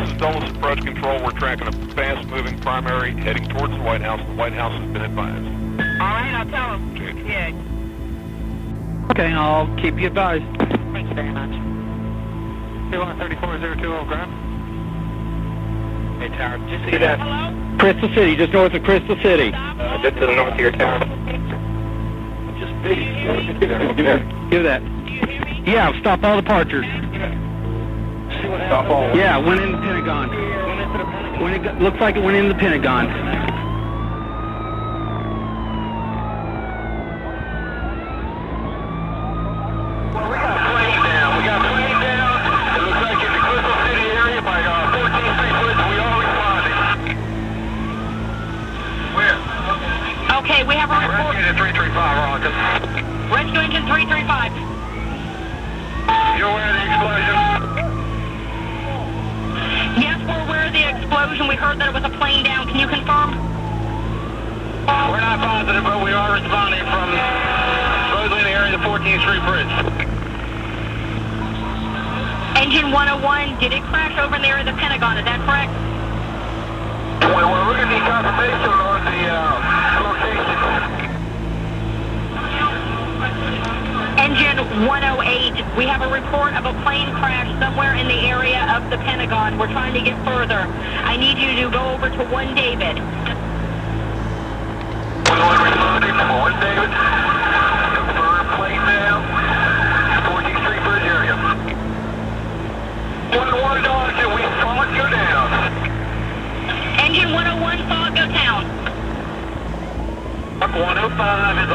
is Dulles Approach Control. We're tracking a fast-moving primary heading towards the White House. The White House has been advised. All right, I'll tell him. Change. Yeah. Okay, I'll keep you advised. Thank you very much. 234-020, ground. Hey, Tower, did you see that? Hello? Crystal City, just north of Crystal City. Just to the north of your tower. Just Give that. Do you hear me? Yeah, stop all departures. Stop all. Yeah, went in the Pentagon. Looks like it went in the Pentagon. Well, we got plane down. It looks like in the Crystal City area by 14th Street Bridge. We all responded. Where? Okay, we have a report. Rescue to 335, Rocket. Rescue engine 335. You aware of the explosion? Yes, we're aware of the explosion. We heard that it was a plane down. Can you confirm? We're not positive, but we are responding from supposedly in the area of the 14th Street Bridge. Engine 101, did it crash over in the area of the Pentagon? Is that correct? Well, we're looking at the confirmation on the location. Engine 108, we have a report of a plane crash somewhere in the area of the Pentagon. We're trying to get further. I need you to go over to 1 David. 1-1 responding from 1 David. Confirm plane down. 14th Street Bridge area. 1-1 Dodge, and we saw it go down. Engine 101, saw it go down. Buck 105 is